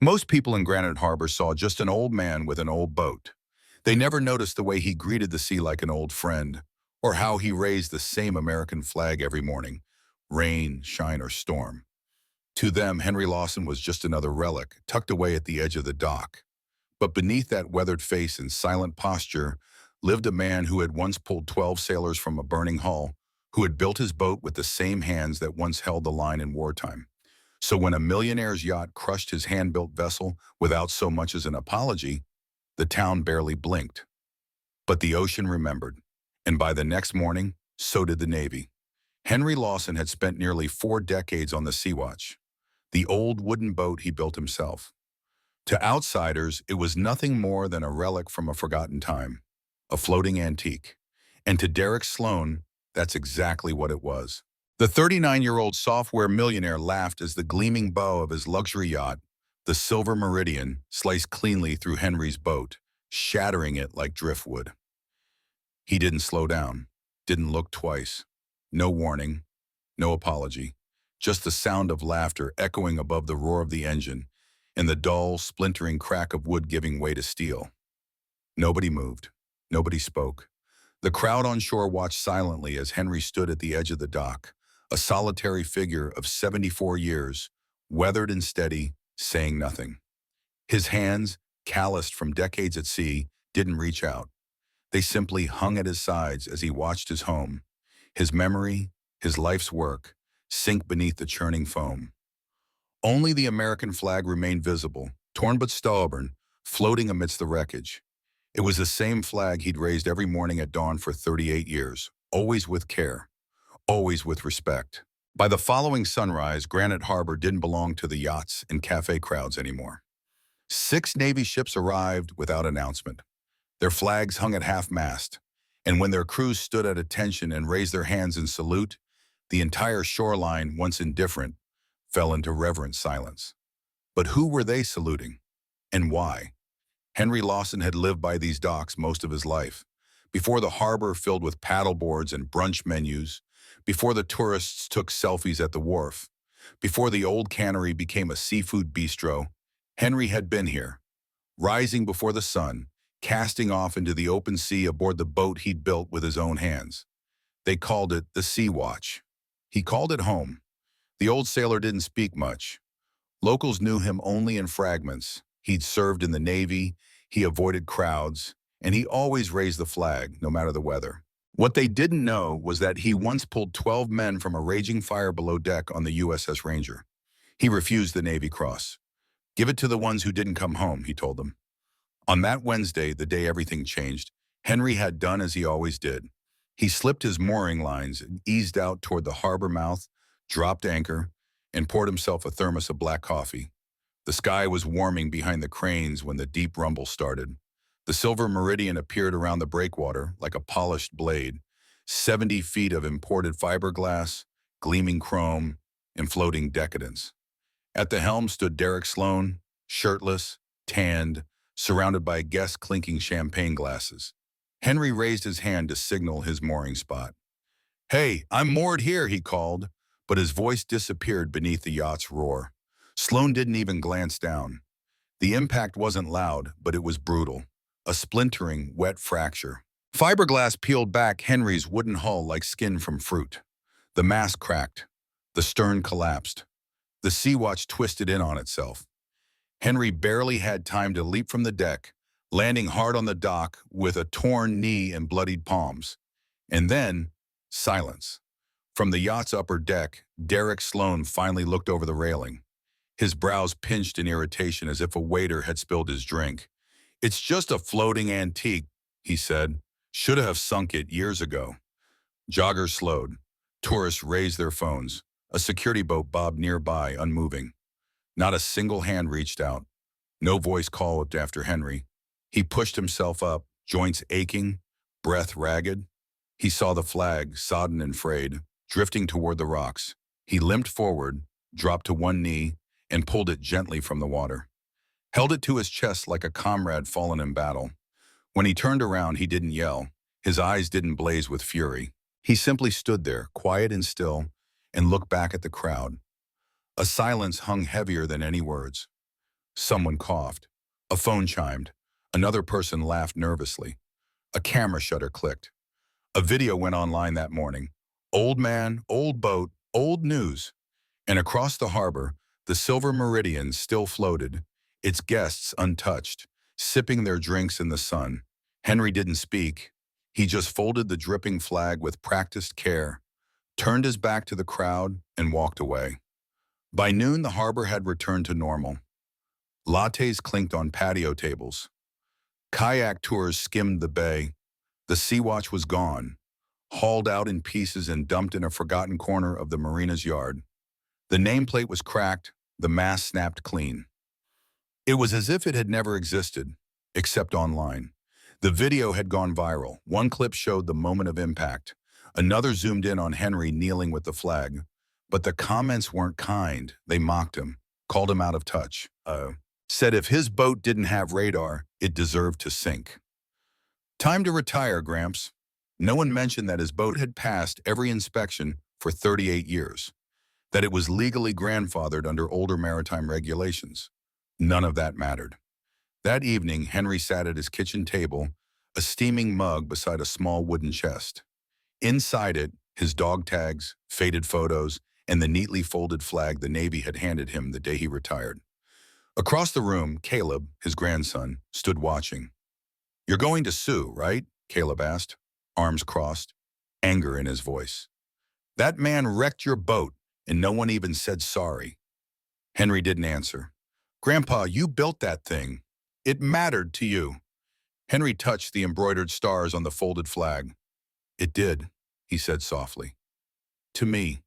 Most people in Granite Harbor saw just an old man with an old boat. They never noticed the way he greeted the sea like an old friend, or how he raised the same American flag every morning, rain, shine, or storm. To them, Henry Lawson was just another relic, tucked away at the edge of the dock. But beneath that weathered face and silent posture lived a man who had once pulled 12 sailors from a burning hull, who had built his boat with the same hands that once held the line in wartime. So when a millionaire's yacht crushed his hand-built vessel without so much as an apology, the town barely blinked. But the ocean remembered, and by the next morning, so did the Navy. Henry Lawson had spent nearly 4 decades on the Sea Watch, the old wooden boat he built himself. To outsiders, it was nothing more than a relic from a forgotten time, a floating antique. And to Derek Sloan, that's exactly what it was. The 39-year-old software millionaire laughed as the gleaming bow of his luxury yacht, the Silver Meridian, sliced cleanly through Henry's boat, shattering it like driftwood. He didn't slow down, didn't look twice. No warning, no apology, just the sound of laughter echoing above the roar of the engine and the dull, splintering crack of wood giving way to steel. Nobody moved. Nobody spoke. The crowd on shore watched silently as Henry stood at the edge of the dock, a solitary figure of 74 years, weathered and steady, saying nothing. His hands, calloused from decades at sea, didn't reach out. They simply hung at his sides as he watched his home, his memory, his life's work, sink beneath the churning foam. Only the American flag remained visible, torn but stubborn, floating amidst the wreckage. It was the same flag he'd raised every morning at dawn for 38 years, always with care, always with respect. By the following sunrise, Granite Harbor didn't belong to the yachts and cafe crowds anymore. 6 Navy ships arrived without announcement. Their flags hung at half-mast, and when their crews stood at attention and raised their hands in salute, the entire shoreline, once indifferent, fell into reverent silence. But who were they saluting? And why? Henry Lawson had lived by these docks most of his life. Before the harbor filled with paddleboards and brunch menus, before the tourists took selfies at the wharf, before the old cannery became a seafood bistro, Henry had been here, rising before the sun, casting off into the open sea aboard the boat he'd built with his own hands. They called it the Sea Watch. He called it home. The old sailor didn't speak much. Locals knew him only in fragments. He'd served in the Navy, he avoided crowds, and he always raised the flag, no matter the weather. What they didn't know was that he once pulled 12 men from a raging fire below deck on the USS Ranger. He refused the Navy Cross. "Give it to the ones who didn't come home," he told them. On that Wednesday, the day everything changed, Henry had done as he always did. He slipped his mooring lines and eased out toward the harbor mouth, dropped anchor, and poured himself a thermos of black coffee. The sky was warming behind the cranes when the deep rumble started. The Silver Meridian appeared around the breakwater like a polished blade, 70 feet of imported fiberglass, gleaming chrome, and floating decadence. At the helm stood Derek Sloan, shirtless, tanned, surrounded by guests clinking champagne glasses. Henry raised his hand to signal his mooring spot. "Hey, I'm moored here," he called, but his voice disappeared beneath the yacht's roar. Sloan didn't even glance down. The impact wasn't loud, but it was brutal. A splintering, wet fracture. Fiberglass peeled back Henry's wooden hull like skin from fruit. The mast cracked. The stern collapsed. The Sea Watch twisted in on itself. Henry barely had time to leap from the deck, landing hard on the dock with a torn knee and bloodied palms. And then, silence. From the yacht's upper deck, Derek Sloan finally looked over the railing. His brows pinched in irritation as if a waiter had spilled his drink. "It's just a floating antique," he said. "Should have sunk it years ago." Joggers slowed. Tourists raised their phones. A security boat bobbed nearby, unmoving. Not a single hand reached out. No voice called after Henry. He pushed himself up, joints aching, breath ragged. He saw the flag, sodden and frayed, drifting toward the rocks. He limped forward, dropped to one knee, and pulled it gently from the water. Held it to his chest like a comrade fallen in battle. When he turned around, he didn't yell. His eyes didn't blaze with fury. He simply stood there, quiet and still, and looked back at the crowd. A silence hung heavier than any words. Someone coughed. A phone chimed. Another person laughed nervously. A camera shutter clicked. A video went online that morning. Old man, old boat, old news. And across the harbor, the Silver Meridian still floated, its guests untouched, sipping their drinks in the sun. Henry didn't speak. He just folded the dripping flag with practiced care, turned his back to the crowd, and walked away. By noon, the harbor had returned to normal. Lattes clinked on patio tables. Kayak tours skimmed the bay. The Sea Watch was gone, hauled out in pieces and dumped in a forgotten corner of the marina's yard. The nameplate was cracked, the mast snapped clean. It was as if it had never existed, except online. The video had gone viral. One clip showed the moment of impact. Another zoomed in on Henry kneeling with the flag. But the comments weren't kind. They mocked him, called him out of touch. Said if his boat didn't have radar, it deserved to sink. Time to retire, Gramps. No one mentioned that his boat had passed every inspection for 38 years, that it was legally grandfathered under older maritime regulations. None of that mattered. That evening, Henry sat at his kitchen table, a steaming mug beside a small wooden chest. Inside it, his dog tags, faded photos, and the neatly folded flag the Navy had handed him the day he retired. Across the room, Caleb, his grandson, stood watching. "You're going to sue, right?" Caleb asked, arms crossed, anger in his voice. "That man wrecked your boat, and no one even said sorry." Henry didn't answer. "Grandpa, you built that thing. It mattered to you." Henry touched the embroidered stars on the folded flag. "It did," he said softly. "To me."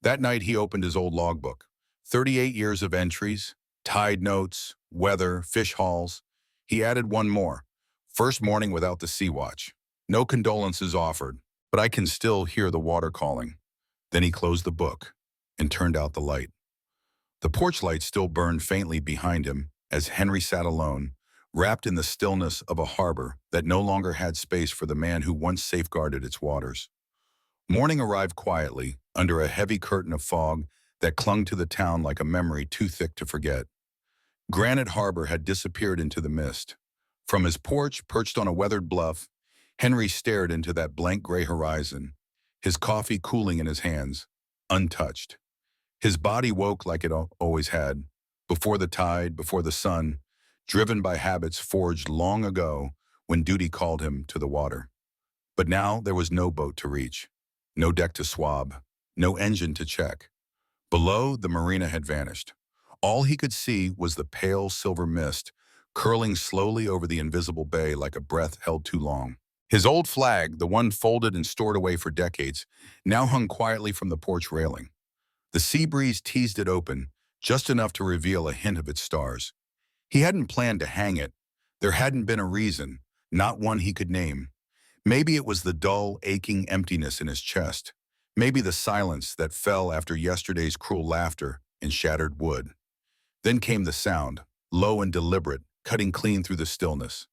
That night he opened his old logbook. 38 years of entries, tide notes, weather, fish hauls. He added one more. First morning without the Sea Watch. No condolences offered, but I can still hear the water calling. Then he closed the book and turned out the light. The porch light still burned faintly behind him as Henry sat alone, wrapped in the stillness of a harbor that no longer had space for the man who once safeguarded its waters. Morning arrived quietly, under a heavy curtain of fog that clung to the town like a memory too thick to forget. Granite Harbor had disappeared into the mist. From his porch, perched on a weathered bluff, Henry stared into that blank gray horizon, his coffee cooling in his hands, untouched. His body woke like it always had, before the tide, before the sun, driven by habits forged long ago when duty called him to the water. But now there was no boat to reach, no deck to swab, no engine to check. Below, the marina had vanished. All he could see was the pale silver mist curling slowly over the invisible bay like a breath held too long. His old flag, the one folded and stored away for decades, now hung quietly from the porch railing. The sea breeze teased it open, just enough to reveal a hint of its stars. He hadn't planned to hang it. There hadn't been a reason, not one he could name. Maybe it was the dull, aching emptiness in his chest. Maybe the silence that fell after yesterday's cruel laughter and shattered wood. Then came the sound, low and deliberate, cutting clean through the stillness.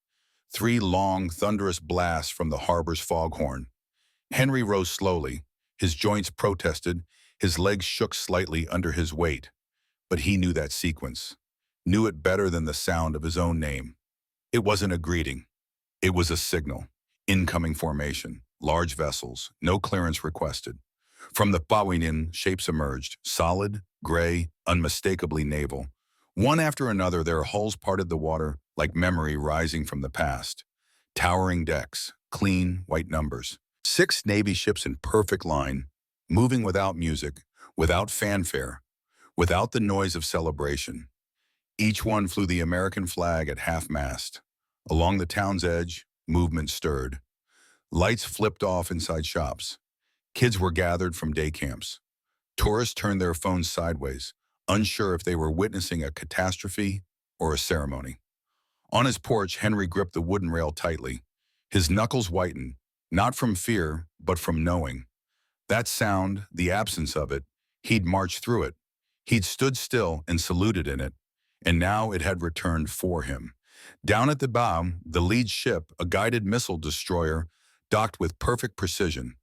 3 long, thunderous blasts from the harbor's foghorn. Henry rose slowly. His joints protested, his legs shook slightly under his weight. But he knew that sequence, knew it better than the sound of his own name. It wasn't a greeting. It was a signal. Incoming formation, large vessels, no clearance requested. From the Bawinin, shapes emerged, solid, gray, unmistakably naval. One after another, their hulls parted the water like memory rising from the past. Towering decks, clean, white numbers. 6 Navy ships in perfect line, moving without music, without fanfare, without the noise of celebration. Each one flew the American flag at half-mast. Along the town's edge, movement stirred. Lights flipped off inside shops. Kids were gathered from day camps. Tourists turned their phones sideways, unsure if they were witnessing a catastrophe or a ceremony. On his porch, Henry gripped the wooden rail tightly. His knuckles whitened, not from fear, but from knowing. That sound, the absence of it, he'd marched through it. He'd stood still and saluted in it, and now it had returned for him. Down at the bow, the lead ship, a guided missile destroyer, docked with perfect precision.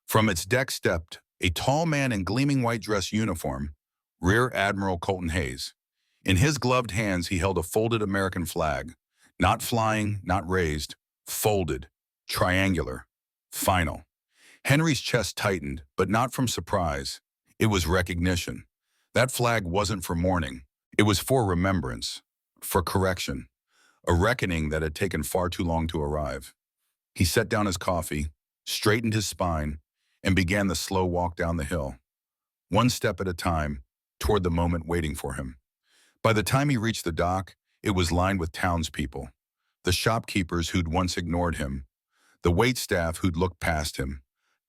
From its deck stepped a tall man in gleaming white dress uniform, Rear Admiral Colton Hayes. In his gloved hands, he held a folded American flag. Not flying, not raised, folded, triangular, final. Henry's chest tightened, but not from surprise. It was recognition. That flag wasn't for mourning. It was for remembrance, for correction, a reckoning that had taken far too long to arrive. He set down his coffee, straightened his spine, and began the slow walk down the hill, one step at a time, toward the moment waiting for him. By the time he reached the dock, it was lined with townspeople, the shopkeepers who'd once ignored him, the waitstaff who'd looked past him,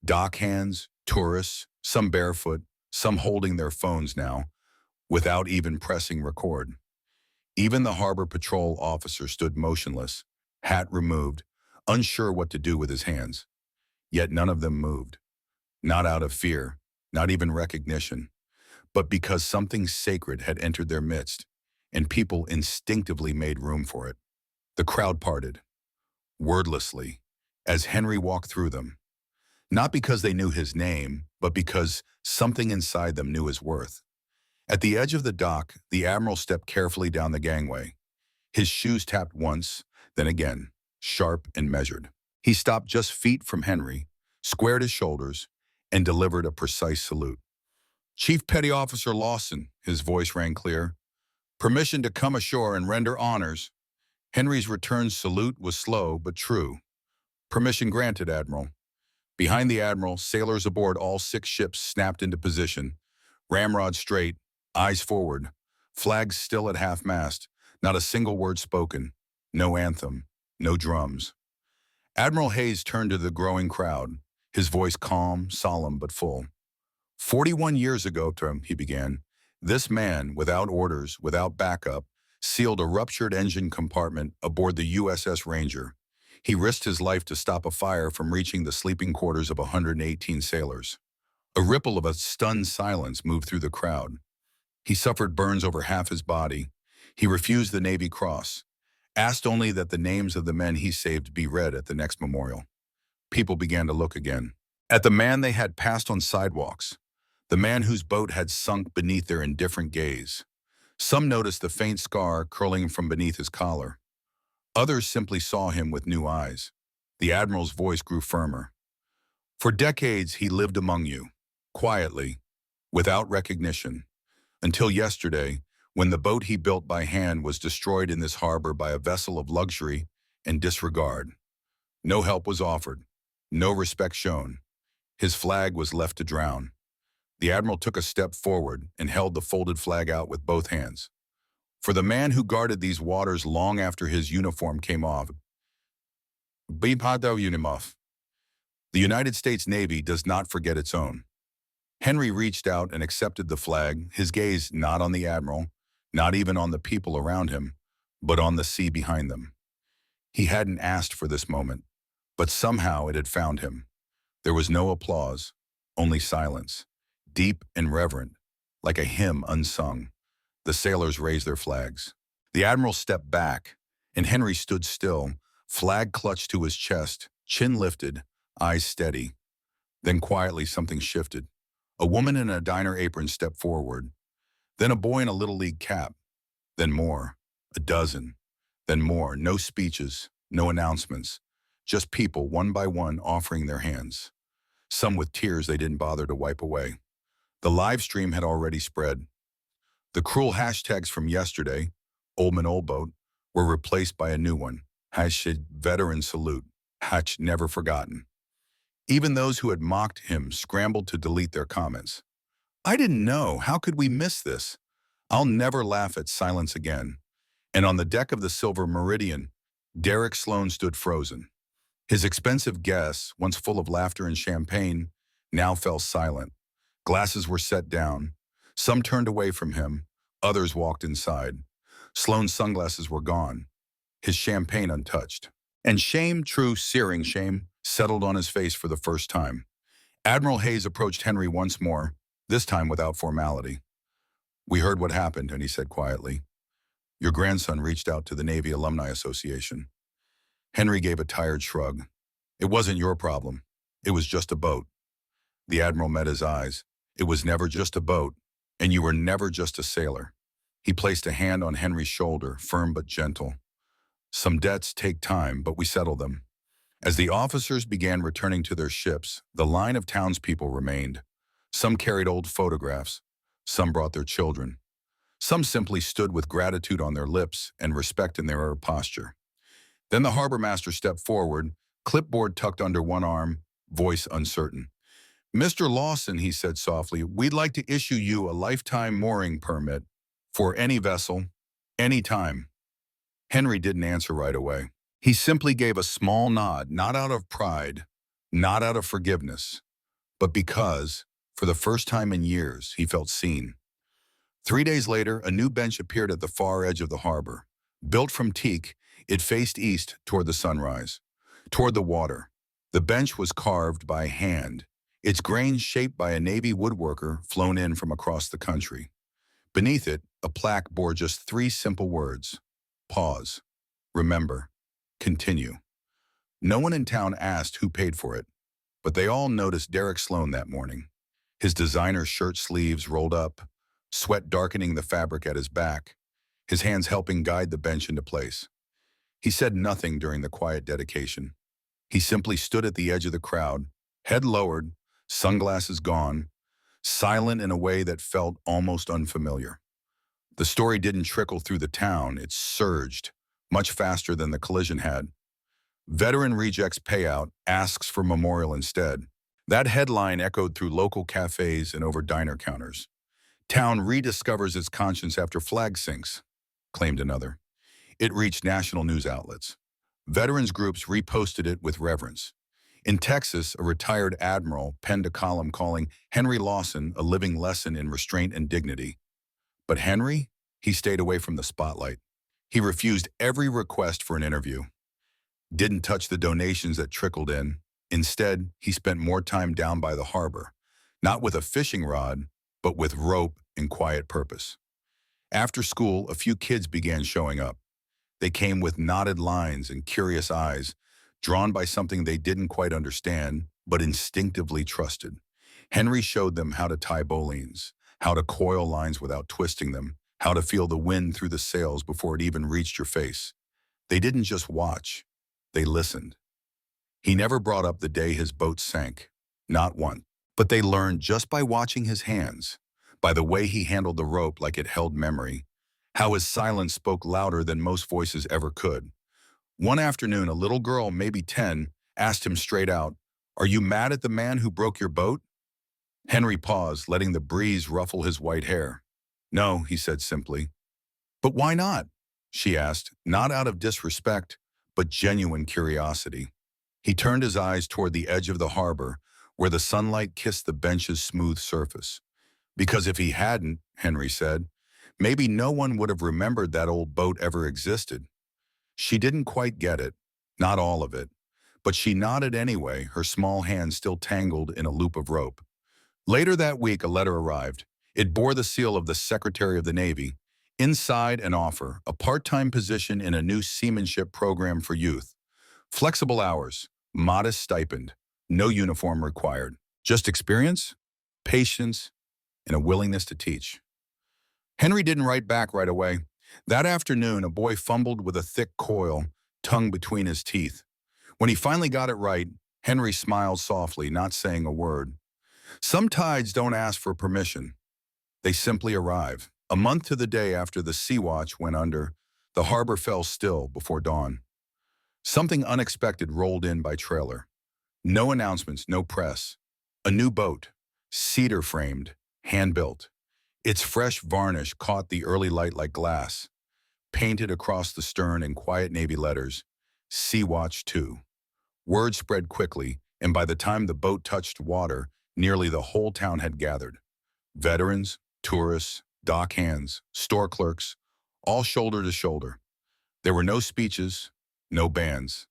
dock hands, tourists, some barefoot, some holding their phones now, without even pressing record. Even the harbor patrol officer stood motionless, hat removed, unsure what to do with his hands. Yet none of them moved. Not out of fear, not even recognition, but because something sacred had entered their midst, and people instinctively made room for it. The crowd parted, wordlessly, as Henry walked through them. Not because they knew his name, but because something inside them knew his worth. At the edge of the dock, the Admiral stepped carefully down the gangway. His shoes tapped once, then again, sharp and measured. He stopped just feet from Henry, squared his shoulders, and delivered a precise salute. "Chief Petty Officer Lawson," his voice rang clear. "Permission to come ashore and render honors." Henry's return salute was slow but true. "Permission granted, Admiral." Behind the Admiral, sailors aboard all 6 ships snapped into position, ramrod straight, eyes forward, flags still at half-mast, not a single word spoken, no anthem, no drums. Admiral Hayes turned to the growing crowd, his voice calm, solemn, but full. 41 years ago, he began, this man, without orders, without backup, sealed a ruptured engine compartment aboard the USS Ranger. He risked his life to stop a fire from reaching the sleeping quarters of 118 sailors. A ripple of a stunned silence moved through the crowd. He suffered burns over half his body. He refused the Navy Cross, asked only that the names of the men he saved be read at the next memorial. People began to look again. At the man they had passed on sidewalks, the man whose boat had sunk beneath their indifferent gaze. Some noticed the faint scar curling from beneath his collar. Others simply saw him with new eyes. The Admiral's voice grew firmer. "For decades he lived among you, quietly, without recognition, until yesterday, when the boat he built by hand was destroyed in this harbor by a vessel of luxury and disregard. No help was offered, no respect shown. His flag was left to drown." The Admiral took a step forward and held the folded flag out with both hands. "For the man who guarded these waters long after his uniform came off, the United States Navy does not forget its own." Henry reached out and accepted the flag, his gaze not on the Admiral, not even on the people around him, but on the sea behind them. He hadn't asked for this moment, but somehow it had found him. There was no applause, only silence, deep and reverent, like a hymn unsung. The sailors raised their flags. The Admiral stepped back, and Henry stood still, flag clutched to his chest, chin lifted, eyes steady. Then quietly something shifted. A woman in a diner apron stepped forward. Then a boy in a Little League cap. Then more. A dozen. Then more. No speeches, no announcements. Just people, one by one, offering their hands. Some with tears they didn't bother to wipe away. The live stream had already spread. The cruel hashtags from yesterday, Oldman Old Boat, were replaced by a new one. Hashtag Veteran Salute. Hatch Never Forgotten. Even those who had mocked him scrambled to delete their comments. "I didn't know. How could we miss this? I'll never laugh at silence again." And on the deck of the Silver Meridian, Derek Sloan stood frozen. His expensive guests, once full of laughter and champagne, now fell silent. Glasses were set down. Some turned away from him. Others walked inside. Sloan's sunglasses were gone, his champagne untouched. And shame, true searing shame, settled on his face for the first time. Admiral Hayes approached Henry once more, this time without formality. "We heard what happened," and he said quietly. "Your grandson reached out to the Navy Alumni Association." Henry gave a tired shrug. "It wasn't your problem. It was just a boat." The Admiral met his eyes. "It was never just a boat, and you were never just a sailor. He placed a hand on Henry's shoulder, firm but gentle. Some debts take time, but we settle them. As the officers began returning to their ships, the line of townspeople remained. Some carried old photographs. Some brought their children. Some simply stood with gratitude on their lips and respect in their posture. Then the harbor master stepped forward, clipboard tucked under one arm, voice uncertain. "Mr. Lawson," he said softly, "we'd like to issue you a lifetime mooring permit for any vessel, any time." Henry didn't answer right away. He simply gave a small nod, not out of pride, not out of forgiveness, but because, for the first time in years, he felt seen. 3 days later, a new bench appeared at the far edge of the harbor. Built from teak, it faced east toward the sunrise, toward the water. The bench was carved by hand, its grain shaped by a Navy woodworker flown in from across the country. Beneath it, a plaque bore just 3 simple words: pause, remember, continue. No one in town asked who paid for it, but they all noticed Derek Sloan that morning. His designer shirt sleeves rolled up, sweat darkening the fabric at his back, his hands helping guide the bench into place. He said nothing during the quiet dedication. He simply stood at the edge of the crowd, head lowered, sunglasses gone, silent in a way that felt almost unfamiliar. The story didn't trickle through the town, it surged, much faster than the collision had. "Veteran Rejects Payout, asks for memorial instead." That headline echoed through local cafes and over diner counters. "Town rediscovers its conscience after flag sinks," claimed another. It reached national news outlets. Veterans groups reposted it with reverence. In Texas, a retired admiral penned a column calling Henry Lawson a living lesson in restraint and dignity. But Henry? He stayed away from the spotlight. He refused every request for an interview. Didn't touch the donations that trickled in. Instead, he spent more time down by the harbor, not with a fishing rod, but with rope and quiet purpose. After school, a few kids began showing up. They came with knotted lines and curious eyes, drawn by something they didn't quite understand, but instinctively trusted. Henry showed them how to tie bowlines, how to coil lines without twisting them, how to feel the wind through the sails before it even reached your face. They didn't just watch, they listened. He never brought up the day his boat sank, not once. But they learned just by watching his hands, by the way he handled the rope like it held memory, how his silence spoke louder than most voices ever could. One afternoon, a little girl, maybe 10, asked him straight out, "Are you mad at the man who broke your boat?" Henry paused, letting the breeze ruffle his white hair. "No," he said simply. "But why not?" she asked, not out of disrespect, but genuine curiosity. He turned his eyes toward the edge of the harbor, where the sunlight kissed the bench's smooth surface. "Because if he hadn't," Henry said, "maybe no one would have remembered that old boat ever existed." She didn't quite get it, not all of it, but she nodded anyway, her small hand still tangled in a loop of rope. Later that week, a letter arrived. It bore the seal of the Secretary of the Navy. Inside, an offer, a part-time position in a new seamanship program for youth. Flexible hours, modest stipend, no uniform required. Just experience, patience, and a willingness to teach. Henry didn't write back right away. That afternoon, a boy fumbled with a thick coil, tongue between his teeth. When he finally got it right, Henry smiled softly, not saying a word. Some tides don't ask for permission. They simply arrive. A month to the day after the Sea Watch went under, the harbor fell still before dawn. Something unexpected rolled in by trailer. No announcements, no press. A new boat, cedar-framed, hand-built. Its fresh varnish caught the early light like glass. Painted across the stern in quiet Navy letters, Sea Watch 2. Word spread quickly, and by the time the boat touched water, nearly the whole town had gathered. Veterans, tourists, dock hands, store clerks, all shoulder to shoulder. There were no speeches, no bands.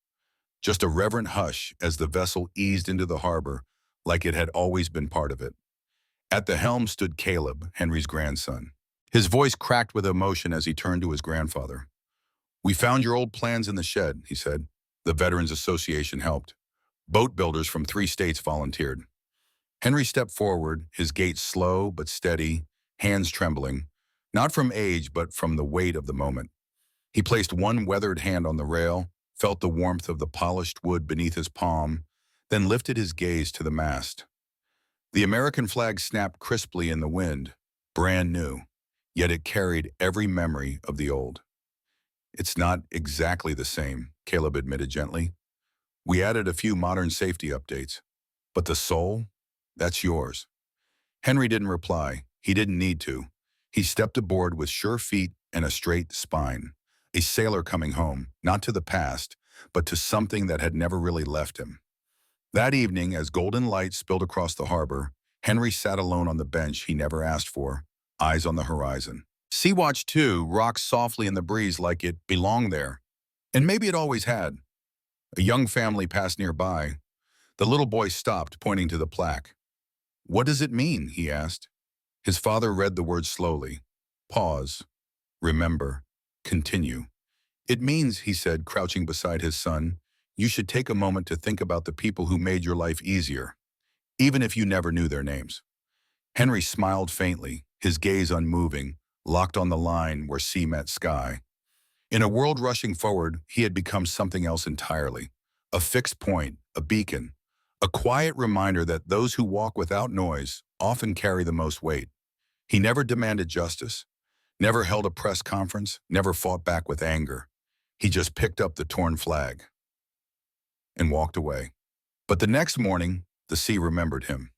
Just a reverent hush as the vessel eased into the harbor like it had always been part of it. At the helm stood Caleb, Henry's grandson. His voice cracked with emotion as he turned to his grandfather. "We found your old plans in the shed," he said. "The Veterans Association helped. Boat builders from 3 states volunteered." Henry stepped forward, his gait slow but steady, hands trembling. not from age, but from the weight of the moment. He placed one weathered hand on the rail, felt the warmth of the polished wood beneath his palm, then lifted his gaze to the mast. The American flag snapped crisply in the wind, brand new, yet it carried every memory of the old. "It's not exactly the same," Caleb admitted gently. "We added a few modern safety updates, but the soul, that's yours." Henry didn't reply. He didn't need to. He stepped aboard with sure feet and a straight spine. A sailor coming home, not to the past, but to something that had never really left him. That evening, as golden light spilled across the harbor, Henry sat alone on the bench he never asked for, eyes on the horizon. Sea-Watch 2 rocked softly in the breeze like it belonged there. And maybe it always had. A young family passed nearby. The little boy stopped, pointing to the plaque. "What does it mean?" he asked. His father read the words slowly. Pause. Remember. Continue. "It means," he said, crouching beside his son, "you should take a moment to think about the people who made your life easier, even if you never knew their names." Henry smiled faintly, his gaze unmoving, locked on the line where sea met sky. In a world rushing forward, he had become something else entirely. A fixed point, a beacon, a quiet reminder that those who walk without noise often carry the most weight. He never demanded justice, never held a press conference, never fought back with anger. He just picked up the torn flag and walked away. But the next morning, the sea remembered him.